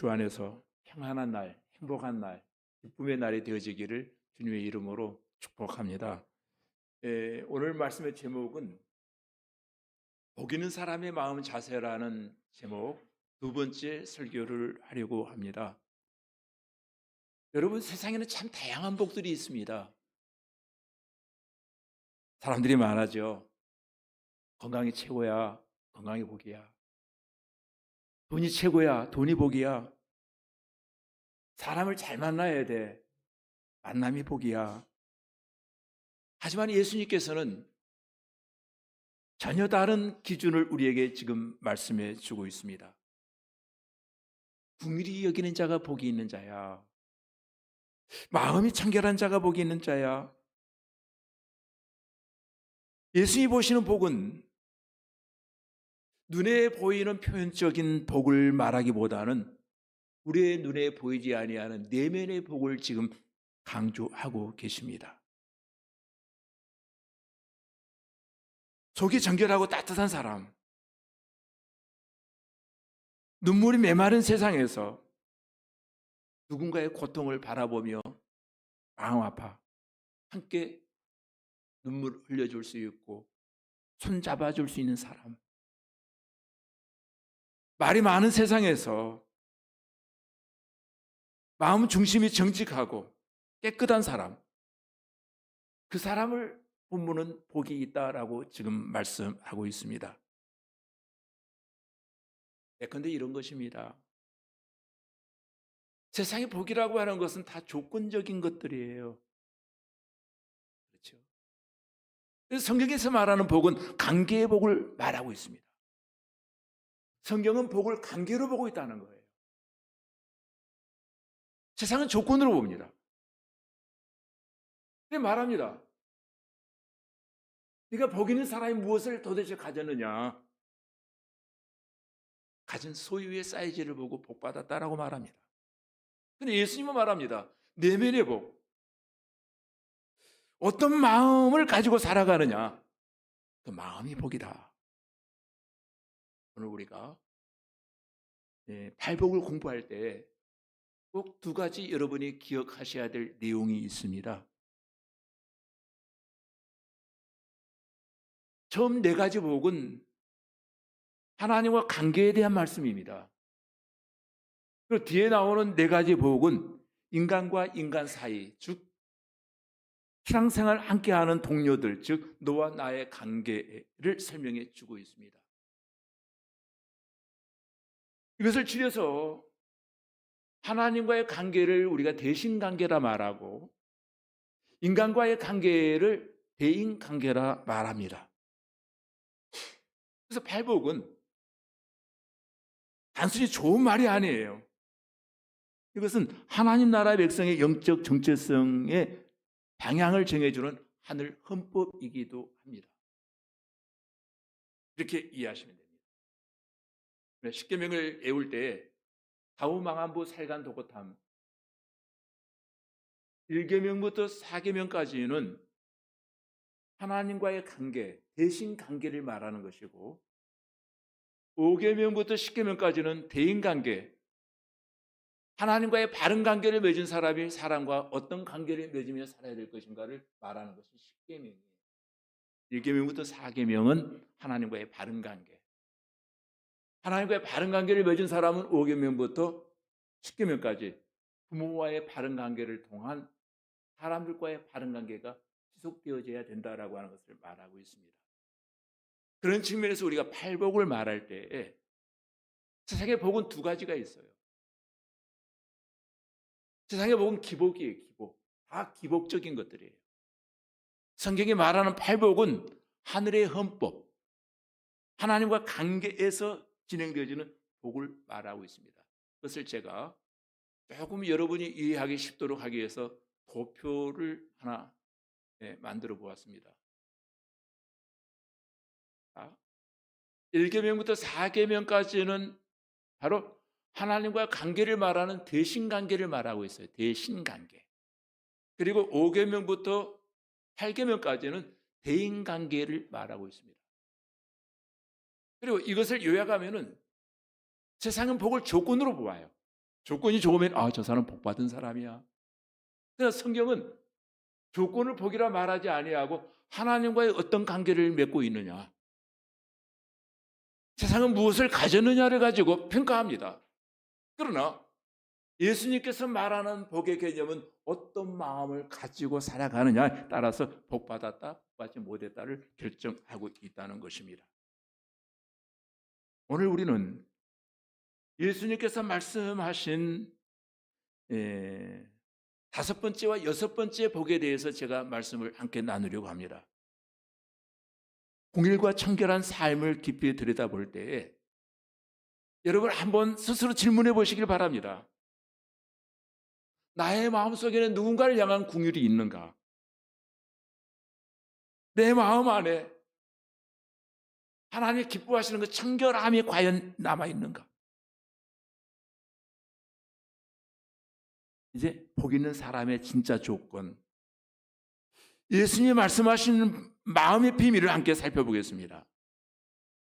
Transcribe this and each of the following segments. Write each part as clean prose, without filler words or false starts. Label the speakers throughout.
Speaker 1: 주 안에서 평안한 날, 행복한 날, 기쁨의 날이 되어지기를 주님의 이름으로 축복합니다. 오늘 말씀의 제목은 복 있는 사람의 마음 자세라는 제목 두 번째 설교를 하려고 합니다. 여러분, 세상에는 참 다양한 복들이 있습니다. 사람들이 말하죠. 건강이 최고야, 건강이 복이야. 돈이 최고야, 돈이 복이야. 사람을 잘 만나야 돼, 만남이 복이야. 하지만 예수님께서는 전혀 다른 기준을 우리에게 지금 말씀해 주고 있습니다. 긍휼히 여기는 자가 복이 있는 자야. 마음이 청결한 자가 복이 있는 자야. 예수님이 보시는 복은 눈에 보이는 표현적인 복을 말하기보다는 우리의 눈에 보이지 아니하는 내면의 복을 지금 강조하고 계십니다. 속이 정결하고 따뜻한 사람, 눈물이 메마른 세상에서 누군가의 고통을 바라보며 마음 아파 함께 눈물 흘려줄 수 있고 손 잡아줄 수 있는 사람, 말이 많은 세상에서 마음 중심이 정직하고 깨끗한 사람, 그 사람을 본문은 복이 있다라고 지금 말씀하고 있습니다. 예컨대 이런 것입니다. 세상의 복이라고 하는 것은 다 조건적인 것들이에요. 그렇죠? 그래서 성경에서 말하는 복은 관계의 복을 말하고 있습니다. 성경은 복을 관계로 보고 있다는 거예요. 세상은 조건으로 봅니다. 근데 말합니다. 네가 복 있는 사람이 무엇을 도대체 가졌느냐? 가진 소유의 사이즈를 보고 복 받았다라고 말합니다. 근데 예수님은 말합니다. 내면의 복. 어떤 마음을 가지고 살아가느냐? 그 마음이 복이다. 오늘 우리가 팔복을 공부할 때 꼭 두 가지 여러분이 기억하셔야 될 내용이 있습니다. 처음 네 가지 복은 하나님과 관계에 대한 말씀입니다. 그리고 뒤에 나오는 네 가지 복은 인간과 인간 사이, 즉 신앙생활 함께하는 동료들, 즉 너와 나의 관계를 설명해 주고 있습니다. 이것을 줄여서 하나님과의 관계를 우리가 대신관계라 말하고 인간과의 관계를 대인관계라 말합니다. 그래서 팔복은 단순히 좋은 말이 아니에요. 이것은 하나님 나라의 백성의 영적 정체성의 방향을 정해주는 하늘 헌법이기도 합니다. 이렇게 이해하시면 됩니다. 십계명을 외울 때 사후망안부 살간도고탐 1계명부터 4계명까지는 하나님과의 관계, 대신 관계를 말하는 것이고 5계명부터 10계명까지는 대인관계, 하나님과의 바른 관계를 맺은 사람이 사람과 어떤 관계를 맺으며 살아야 될 것인가를 말하는 것이 10계명이에요. 1계명부터 4계명은 하나님과의 바른 관계, 하나님과의 바른 관계를 맺은 사람은 5계명부터 10계명까지 부모와의 바른 관계를 통한 사람들과의 바른 관계가 지속되어져야 된다라고 하는 것을 말하고 있습니다. 그런 측면에서 우리가 팔복을 말할 때 세상의 복은 두 가지가 있어요. 세상의 복은 기복이에요. 기복. 다 기복적인 것들이에요. 성경이 말하는 팔복은 하늘의 헌법, 하나님과 관계에서 진행되어지는 복을 말하고 있습니다. 그것을 제가 조금 여러분이 이해하기 쉽도록 하기 위해서 도표를 하나 만들어 보았습니다. 1계명부터 4계명까지는 바로 하나님과 관계를 말하는 대신관계를 말하고 있어요. 대신관계. 그리고 5계명부터 8계명까지는 대인관계를 말하고 있습니다. 그리고 이것을 요약하면은 세상은 복을 조건으로 보아요. 조건이 좋으면 저 사람 복 받은 사람이야. 그래서 성경은 조건을 복이라 말하지 아니하고 하나님과의 어떤 관계를 맺고 있느냐, 세상은 무엇을 가졌느냐를 가지고 평가합니다. 그러나 예수님께서 말하는 복의 개념은 어떤 마음을 가지고 살아가느냐에 따라서 복 받았다, 복 받지 못했다를 결정하고 있다는 것입니다. 오늘 우리는 예수님께서 말씀하신 다섯 번째와 여섯 번째 복에 대해서 제가 말씀을 함께 나누려고 합니다. 공일과 청결한 삶을 깊이 들여다볼 때에 여러분 한번 스스로 질문해 보시길 바랍니다. 나의 마음속에는 누군가를 향한 긍휼이 있는가? 내 마음 안에 하나님이 기뻐하시는 그 청결함이 과연 남아있는가? 이제 복 있는 사람의 진짜 조건, 예수님이 말씀하시는 마음의 비밀을 함께 살펴보겠습니다.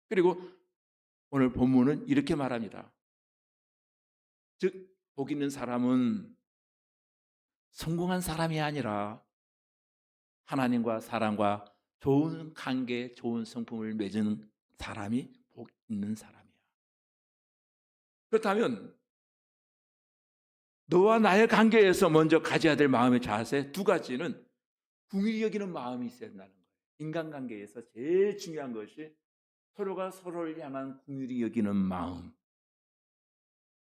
Speaker 1: 그리고 오늘 본문은 이렇게 말합니다. 즉, 복 있는 사람은 성공한 사람이 아니라 하나님과 사람과 좋은 관계, 좋은 성품을 맺은 사람이 복 있는 사람이야. 그렇다면 너와 나의 관계에서 먼저 가져야 될 마음의 자세 두 가지는 긍휼히 여기는 마음이 있어야 된다는 거예요. 인간관계에서 제일 중요한 것이 서로가 서로를 향한 긍휼히 여기는 마음,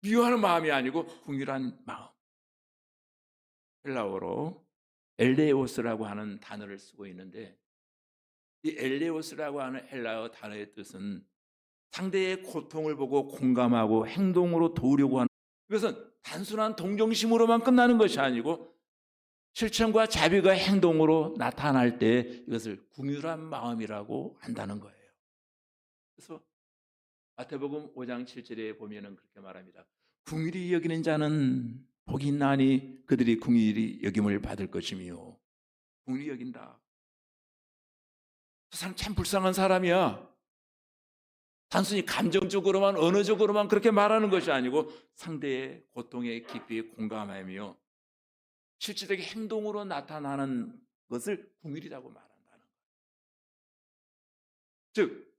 Speaker 1: 미워하는 마음이 아니고 긍휼한 마음. 헬라어로 엘레오스라고 하는 단어를 쓰고 있는데, 이 엘레오스라고 하는 헬라어 단어의 뜻은 상대의 고통을 보고 공감하고 행동으로 도우려고 하는, 이것은 단순한 동정심으로만 끝나는 것이 아니고 실천과 자비가 행동으로 나타날 때 이것을 긍휼한 마음이라고 한다는 거예요. 그래서 마태복음 5장 7절에 보면은 그렇게 말합니다. 긍휼히 여기는 자는 복이 있나니 그들이 긍휼히 여김을 받을 것이며. 긍휼히 여긴다. 저 사람 참 불쌍한 사람이야. 단순히 감정적으로만 언어적으로만 그렇게 말하는 것이 아니고 상대의 고통에 깊이 공감하며 실질적인 행동으로 나타나는 것을 긍휼이라고 말한다는 거예요. 즉,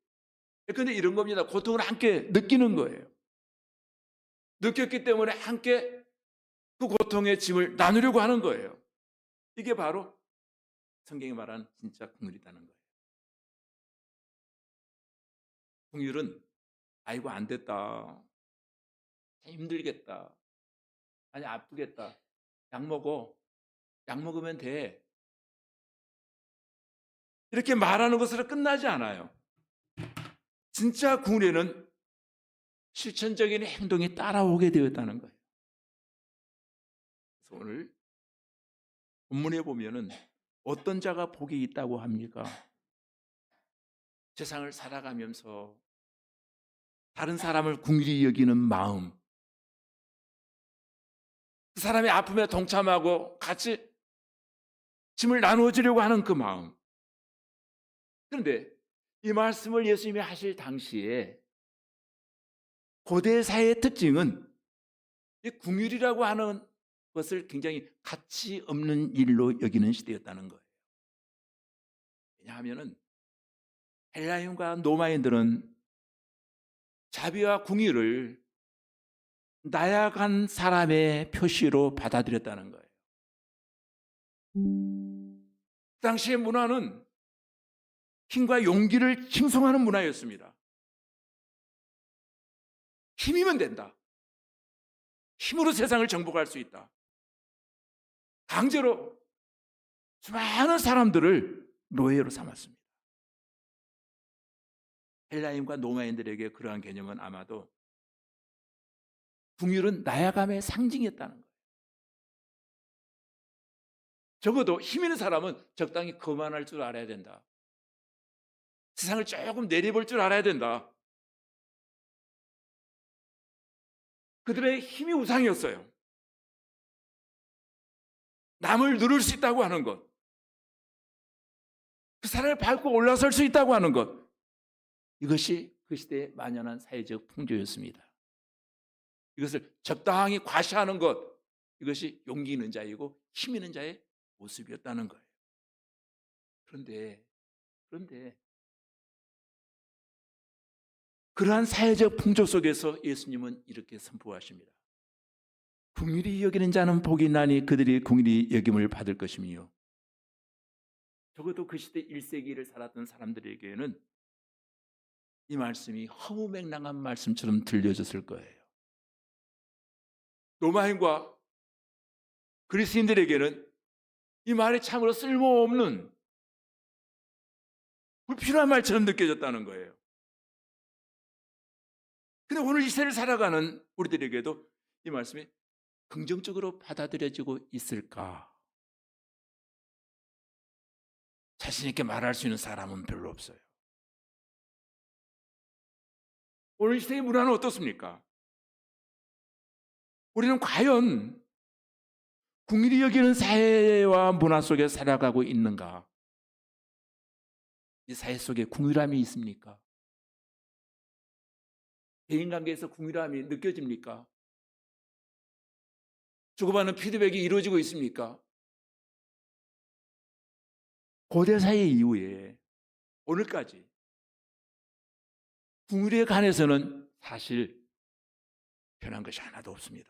Speaker 1: 그런데 이런 겁니다. 고통을 함께 느끼는 거예요. 느꼈기 때문에 함께 그 고통의 짐을 나누려고 하는 거예요. 이게 바로 성경이 말하는 진짜 긍휼이라는 거예요. 긍휼은 아이고 안 됐다, 힘들겠다, 아니 아프겠다, 약 먹어, 약 먹으면 돼, 이렇게 말하는 것으로 끝나지 않아요. 진짜 긍휼에는 실천적인 행동이 따라오게 되었다는 거예요. 그래서 오늘 본문에 보면은 어떤 자가 복이 있다고 합니까? 세상을 살아가면서 다른 사람을 긍휼히 여기는 마음, 그 사람의 아픔에 동참하고 같이 짐을 나누어주려고 하는 그 마음. 그런데 이 말씀을 예수님이 하실 당시에 고대 사회의 특징은 이 긍휼이라고 하는 것을 굉장히 가치 없는 일로 여기는 시대였다는 거예요. 왜냐하면 헬라인과 로마인들은 자비와 긍휼을 나약한 사람의 표시로 받아들였다는 거예요. 그 당시의 문화는 힘과 용기를 칭송하는 문화였습니다. 힘이면 된다. 힘으로 세상을 정복할 수 있다. 강제로 수많은 사람들을 노예로 삼았습니다. 헬라인과 로마인들에게 그러한 개념은 아마도 긍휼은 나약함의 상징이었다는 거예요. 적어도 힘 있는 사람은 적당히 거만할 줄 알아야 된다. 세상을 조금 내려볼 줄 알아야 된다. 그들의 힘이 우상이었어요. 남을 누를 수 있다고 하는 것, 그 사람을 밟고 올라설 수 있다고 하는 것, 이것이 그 시대에 만연한 사회적 풍조였습니다. 이것을 적당히 과시하는 것, 이것이 용기 있는 자이고 힘 있는 자의 모습이었다는 거예요. 그런데 그러한 사회적 풍조 속에서 예수님은 이렇게 선포하십니다. 긍휼히 여기는 자는 복이 나니 그들이 긍휼히 여김을 받을 것이며, 적어도 그 시대 1세기를 살았던 사람들에게는 이 말씀이 허무맹랑한 말씀처럼 들려졌을 거예요. 로마인과 그리스인들에게는 이 말이 참으로 쓸모없는 불필요한 말처럼 느껴졌다는 거예요. 근데 오늘 이 세를 살아가는 우리들에게도 이 말씀이 긍정적으로 받아들여지고 있을까? 자신 있게 말할 수 있는 사람은 별로 없어요. 오늘 이 시대의 문화는 어떻습니까? 우리는 과연 긍휼히 여기는 사회와 문화 속에 살아가고 있는가? 이 사회 속에 긍휼함이 있습니까? 대인관계에서 긍휼함이 느껴집니까? 주고받는 피드백이 이루어지고 있습니까? 고대 사회 이후에 오늘까지 긍휼에 관해서는 사실 변한 것이 하나도 없습니다.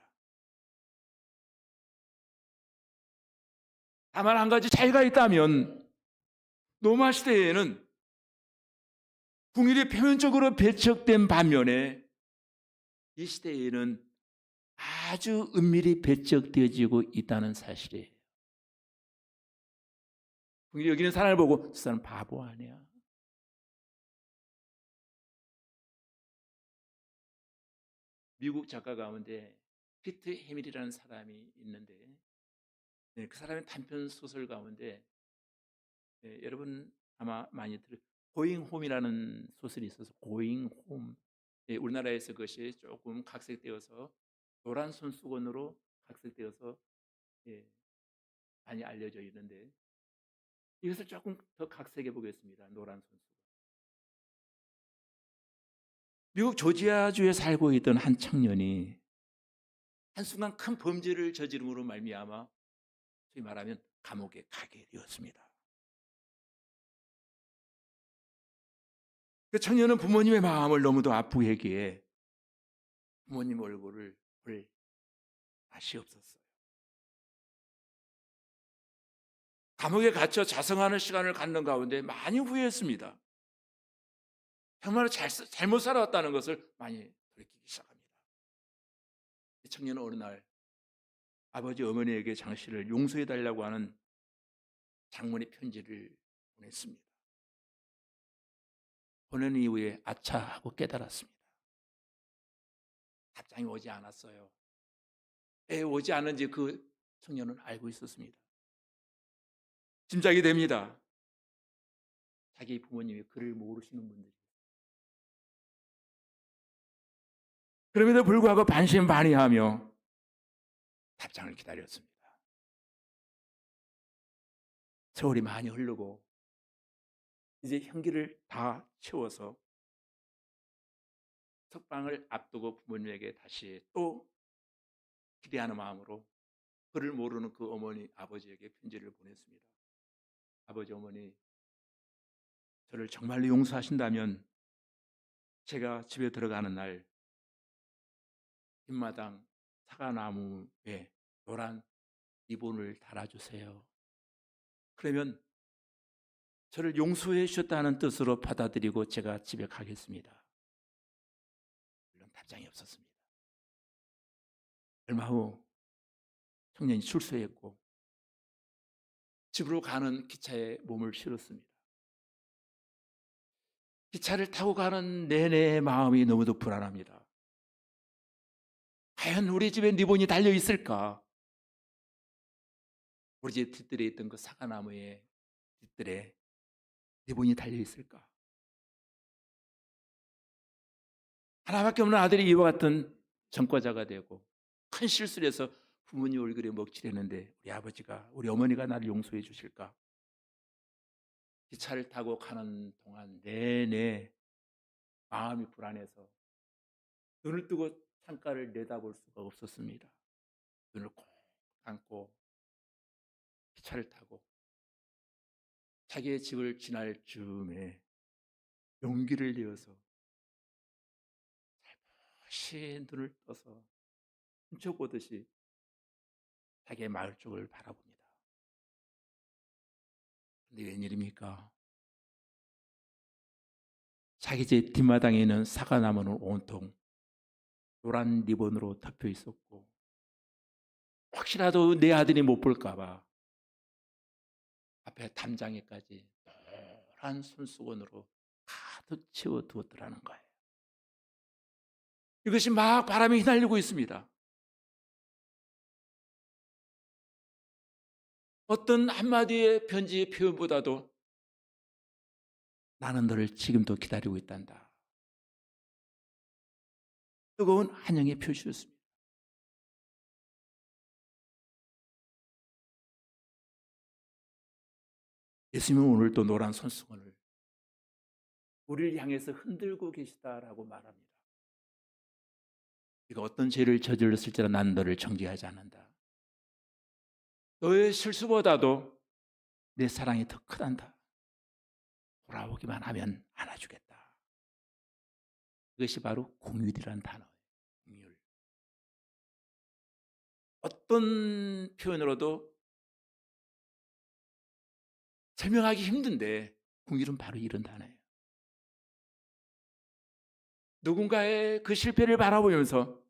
Speaker 1: 다만 한 가지 차이가 있다면, 로마 시대에는 긍휼이 표면적으로 배척된 반면에 이 시대에는 아주 은밀히 배척되어지고 있다는 사실이에요. 긍휼히 여기는 사람을 보고 저 사람 바보 아니야? 미국 작가 가운데 피트 해밀이라는 사람이 있는데, 그 사람의 단편 소설 가운데 여러분 아마 많이 고잉 홈이라는 소설이 있어서 고잉 홈, 우리나라에서 그것이 조금 각색되어서 노란 손수건으로 각색되어서 많이 알려져 있는데, 이것을 조금 더 각색해 보겠습니다. 노란 손수건. 미국 조지아주에 살고 있던 한 청년이 한순간 큰 범죄를 저지름으로 말미암아 소위 말하면 감옥에 가게 되었습니다. 그 청년은 부모님의 마음을 너무도 아프게 했기에 부모님 얼굴을 볼 맛이 없었어요. 감옥에 갇혀 자성하는 시간을 갖는 가운데 많이 후회했습니다. 정말 잘못 살아왔다는 것을 많이 돌이키기 시작합니다. 이 청년은 어느 날 아버지 어머니에게 당신을 용서해달라고 하는 장문의 편지를 보냈습니다. 보낸 이후에 아차 하고 깨달았습니다. 답장이 오지 않았어요. 왜 오지 않은지 그 청년은 알고 있었습니다. 짐작이 됩니다. 자기 부모님이 그를 모르시는 분들이. 그럼에도 불구하고 반신반의하며 답장을 기다렸습니다. 세월이 많이 흐르고 이제 형기를 다 채워서 석방을 앞두고 부모님에게 다시 또 기대하는 마음으로 그를 모르는 그 어머니 아버지에게 편지를 보냈습니다. 아버지 어머니, 저를 정말로 용서하신다면 제가 집에 들어가는 날 뒷마당 사과나무에 노란 리본을 달아주세요. 그러면 저를 용서해 주셨다는 뜻으로 받아들이고 제가 집에 가겠습니다. 물론 답장이 없었습니다. 얼마 후 청년이 출소했고 집으로 가는 기차에 몸을 실었습니다. 기차를 타고 가는 내내 마음이 너무도 불안합니다. 과연 우리 집에 리본이 달려 있을까? 우리 집 뒷뜰에 있던 그 사과나무의 뒷뜰에 리본이 달려 있을까? 하나밖에 없는 아들이 이와 같은 전과자가 되고 큰 실수를 해서 부모님 얼굴에 먹칠했는데 우리 아버지가, 우리 어머니가 나를 용서해 주실까? 기차를 타고 가는 동안 내내 마음이 불안해서 눈을 뜨고 창가를 내다볼 수가 없었습니다. 눈을 꼭 감고 기차를 타고 자기의 집을 지날 즈음에 용기를 내어서 살포시 눈을 떠서 훔쳐보듯이 자기의 마을 쪽을 바라봅니다. 근데 웬일입니까? 자기 집 뒷마당에 있는 사과나무는 온통 노란 리본으로 덮여 있었고, 혹시라도 내 아들이 못 볼까 봐 앞에 담장에까지 노란 손수건으로 가득 채워 두었더라는 거예요. 이것이 막 바람에 휘날리고 있습니다. 어떤 한마디의 편지의 표현보다도 나는 너를 지금도 기다리고 있단다. 뜨거운 환영의 표시였습니다. 예수님은 오늘도 노란 손수건을 우리를 향해서 흔들고 계시다라고 말합니다. 네가 어떤 죄를 저질렀을지라 난 너를 정죄하지 않는다. 너의 실수보다도 내 사랑이 더 크단다. 돌아오기만 하면 안아주겠다. 이것이 바로 공율이란 단어예요. 공율. 어떤 표현으로도 설명하기 힘든데 공율은 바로 이런 단어예요. 누군가의 그 실패를 바라보면서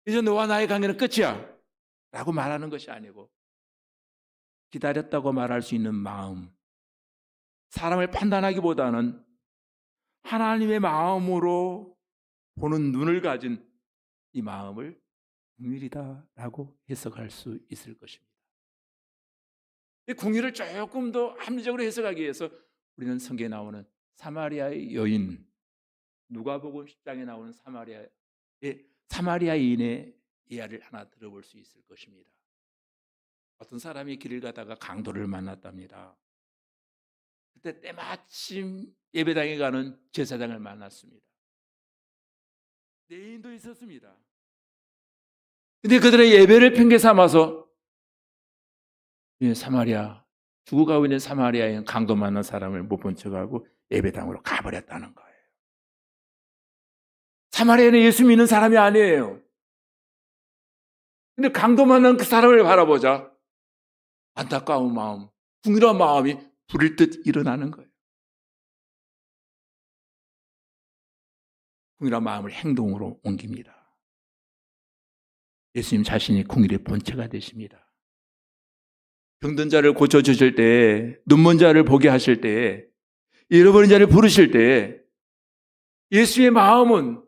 Speaker 1: 이제 너와 나의 관계는 끝이야 라고 말하는 것이 아니고, 기다렸다고 말할 수 있는 마음, 사람을 판단하기보다는 하나님의 마음으로 보는 눈을 가진 이 마음을 긍휼이다라고 해석할 수 있을 것입니다. 이 긍휼을 조금 더 합리적으로 해석하기 위해서 우리는 성경에 나오는 사마리아의 여인, 누가복음 10장에 나오는 사마리아인의 이야기를 하나 들어볼 수 있을 것입니다. 어떤 사람이 길을 가다가 강도를 만났답니다. 그때 때마침 예배당에 가는 제사장을 만났습니다. 내인도 있었습니다. 근데 그들의 예배를 핑계 삼아서 사마리아, 죽어가고 있는 사마리아인 강도 만난 사람을 못 본 척하고 예배당으로 가버렸다는 거예요. 사마리아는 예수 믿는 사람이 아니에요. 근데 강도 만난 그 사람을 바라보자 안타까운 마음, 궁일한 마음이 불일 듯 일어나는 거예요. 궁일한 마음을 행동으로 옮깁니다. 예수님 자신이 궁일의 본체가 되십니다. 병든 자를 고쳐주실 때, 눈먼 자를 보게 하실 때, 잃어버린 자를 부르실 때 예수의 마음은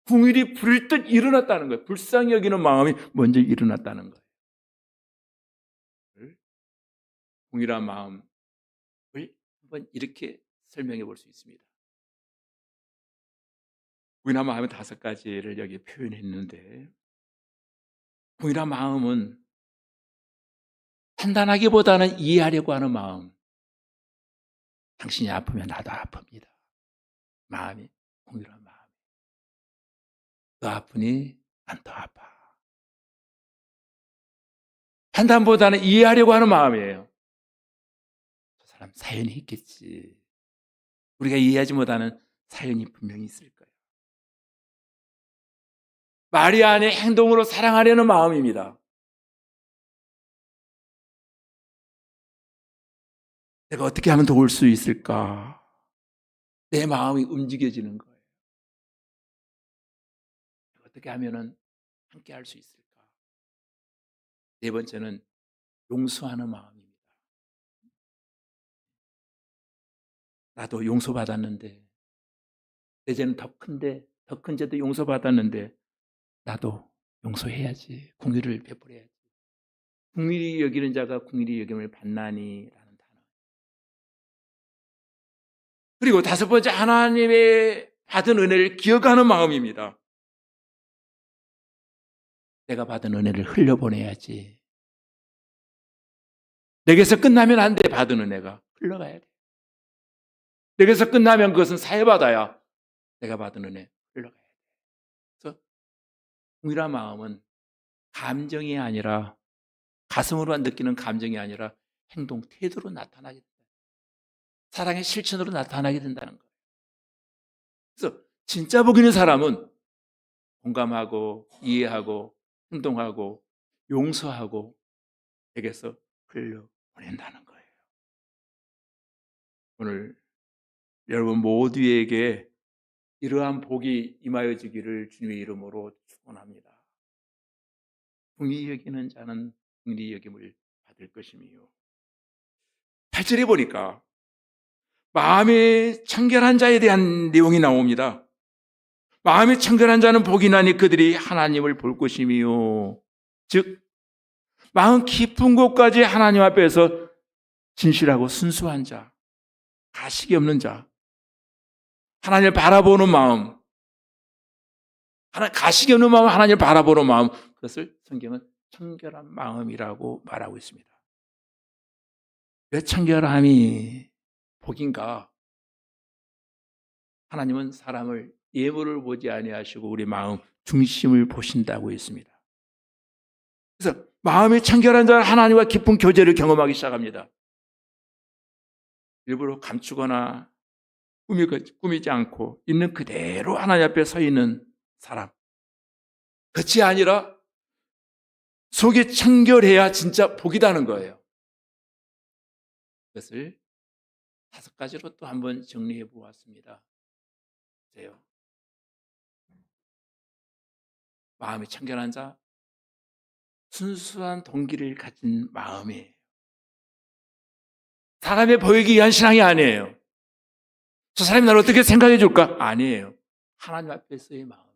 Speaker 1: 궁일이 불일 듯 일어났다는 거예요. 불쌍히 여기는 마음이 먼저 일어났다는 거예요. 궁일한 마음을 한번 이렇게 설명해 볼 수 있습니다. 궁일한 마음의 5가지를 여기 표현했는데, 궁일한 마음은 판단하기보다는 이해하려고 하는 마음. 당신이 아프면 나도 아픕니다. 마음이 궁일한 마음. 너 아프니 난 더 아파. 판단보다는 이해하려고 하는 마음이에요. 저 사람 사연이 있겠지. 우리가 이해하지 못하는 사연이 분명히 있을 거예요. 말이 아닌 행동으로 사랑하려는 마음입니다. 내가 어떻게 하면 도울 수 있을까? 내 마음이 움직여지는 거예요. 어떻게 하면 함께 할 수 있을까? 4번째는 용서하는 마음입니다. 나도 용서받았는데, 내 죄는 더 큰데, 더 큰 죄도 용서받았는데 나도 용서해야지. 긍휼을 베풀어야지. 긍휼히 여기는 자가 긍휼히 여김을 받나니라는 단어. 그리고 5번째, 하나님의 받은 은혜를 기억하는 마음입니다. 내가 받은 은혜를 흘려보내야지. 내게서 끝나면 안 돼. 받은 은혜가 흘러가야 돼. 내게서 끝나면 그것은 사해받아야 내가 받은 은혜 흘러가야 돼. 그래서 궁일한 마음은 감정이 아니라, 가슴으로 느끼는 감정이 아니라 행동, 태도로 나타나게 된다. 사랑의 실천으로 나타나게 된다는 거예요. 그래서 진짜 복 있는 사람은 공감하고 이해하고 행동하고 용서하고 에게서 흘려보낸다는 거예요. 오늘 여러분 모두에게 이러한 복이 임하여지기를 주님의 이름으로 축원합니다. 긍휼히 여기는 자는 긍휼히 여김을 받을 것이며, 8절에 보니까 마음이 청결한 자에 대한 내용이 나옵니다. 마음이 청결한 자는 복이 나니 그들이 하나님을 볼 것이며, 즉 마음 깊은 곳까지 하나님 앞에서 진실하고 순수한 자, 가식이 없는 자, 하나님을 바라보는 마음, 가식이 없는 마음, 하나님을 바라보는 마음, 그것을 성경은 청결한 마음이라고 말하고 있습니다. 왜 청결함이 복인가? 하나님은 사람을 예물을 보지 아니하시고 우리 마음 중심을 보신다고 했습니다. 그래서 마음이 청결한 자는 하나님과 깊은 교제를 경험하기 시작합니다. 일부러 감추거나 꾸미지 않고 있는 그대로 하나님 앞에 서 있는 사람, 그것이 아니라 속이 청결해야 진짜 복이다는 거예요. 그것을 5가지로 또 한번 정리해 보았습니다. 보세요. 마음이 청결한 자, 순수한 동기를 가진 마음이에요. 사람의 보이기 위한 신앙이 아니에요. 저 사람이 나를 어떻게 생각해 줄까? 아니에요. 하나님 앞에서의 마음.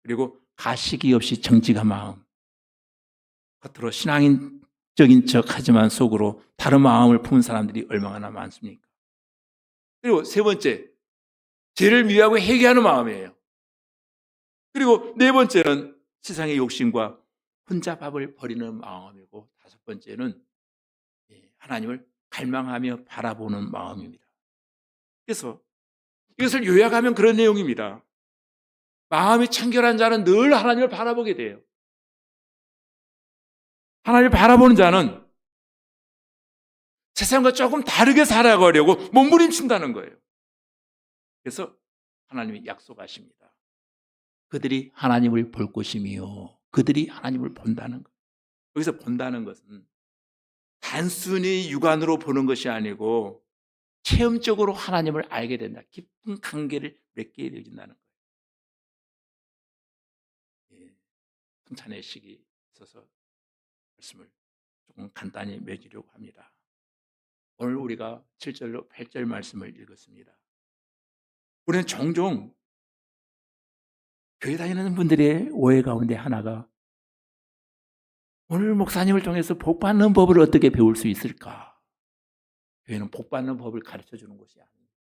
Speaker 1: 그리고 가식이 없이 정직한 마음. 겉으로 신앙인적인 척하지만 속으로 다른 마음을 품은 사람들이 얼마나 많습니까? 그리고 3번째, 죄를 미워하고 회개하는 마음이에요. 그리고 4번째는 세상의 욕심과 혼잡함을 버리는 마음이고, 5번째는 하나님을 갈망하며 바라보는 마음입니다. 그래서 이것을 요약하면 그런 내용입니다. 마음이 청결한 자는 늘 하나님을 바라보게 돼요. 하나님을 바라보는 자는 세상과 조금 다르게 살아가려고 몸부림친다는 거예요. 그래서 하나님이 약속하십니다. 그들이 하나님을 볼 것이며 그들이 하나님을 본다는 거예요. 여기서 본다는 것은 단순히 육안으로 보는 것이 아니고 체험적으로 하나님을 알게 된다. 깊은 관계를 맺게 되어진다는 거예요. 성찬의 시기 있어서 말씀을 조금 간단히 맺으려고 합니다. 오늘 우리가 7절로 8절 말씀을 읽었습니다. 우리는 종종 교회 다니는 분들의 오해 가운데 하나가, 오늘 목사님을 통해서 복 받는 법을 어떻게 배울 수 있을까? 교회는 복 받는 법을 가르쳐 주는 곳이 아닙니다.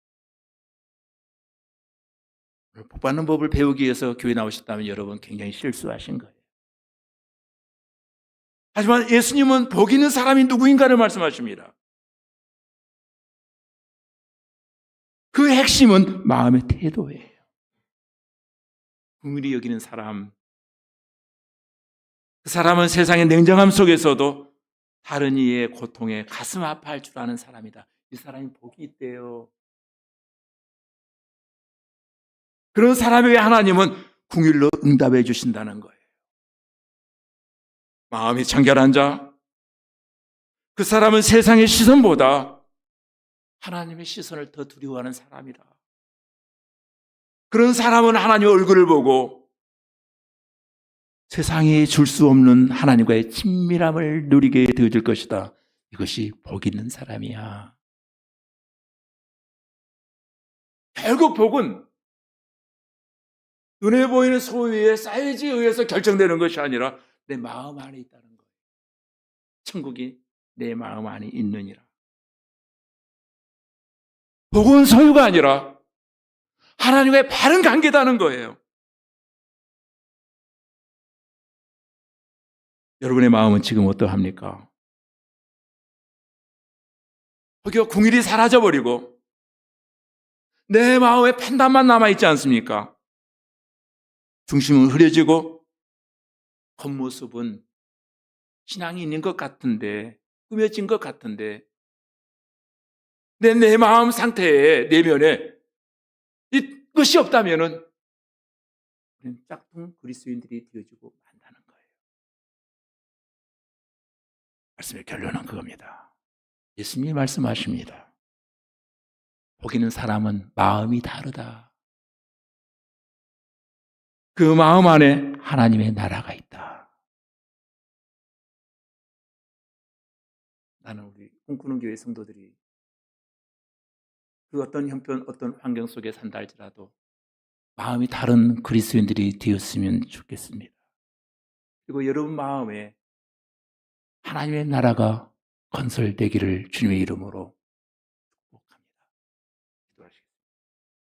Speaker 1: 복 받는 법을 배우기 위해서 교회 나오셨다면 여러분 굉장히 실수하신 거예요. 하지만 예수님은 복 있는 사람이 누구인가를 말씀하십니다. 그 핵심은 마음의 태도예요. 긍휼히 여기는 사람, 그 사람은 세상의 냉정함 속에서도 다른 이의 고통에 가슴 아파할 줄 아는 사람이다. 이 사람이 복이 있대요. 그런 사람에게 하나님은 긍휼로 응답해 주신다는 거예요. 마음이 청결한 자, 그 사람은 세상의 시선보다 하나님의 시선을 더 두려워하는 사람이다. 그런 사람은 하나님의 얼굴을 보고 세상이 줄 수 없는 하나님과의 친밀함을 누리게 되어질 것이다. 이것이 복 있는 사람이야. 결국 복은 눈에 보이는 소유의 사이즈에 의해서 결정되는 것이 아니라 내 마음 안에 있다는 거예요. 천국이 내 마음 안에 있느니라. 복은 소유가 아니라 하나님과의 바른 관계다는 거예요. 여러분의 마음은 지금 어떠합니까? 혹여 긍휼이 사라져버리고 내 마음에 판단만 남아있지 않습니까? 중심은 흐려지고 겉모습은 신앙이 있는 것 같은데, 꾸며진 것 같은데, 내 마음 상태에, 내면에 이것이 없다면은 우리는 짝퉁 그리스도인들이 되어지고 만다는 거예요. 말씀의 결론은 그겁니다. 예수님이 말씀하십니다. 보기는 사람은 마음이 다르다. 그 마음 안에 하나님의 나라가 있다. 나는 우리 꿈꾸는 교회 성도들이 그 어떤 형편, 어떤 환경 속에 산다 할지라도 마음이 다른 그리스도인들이 되었으면 좋겠습니다. 그리고 여러분 마음에 하나님의 나라가 건설되기를 주님의 이름으로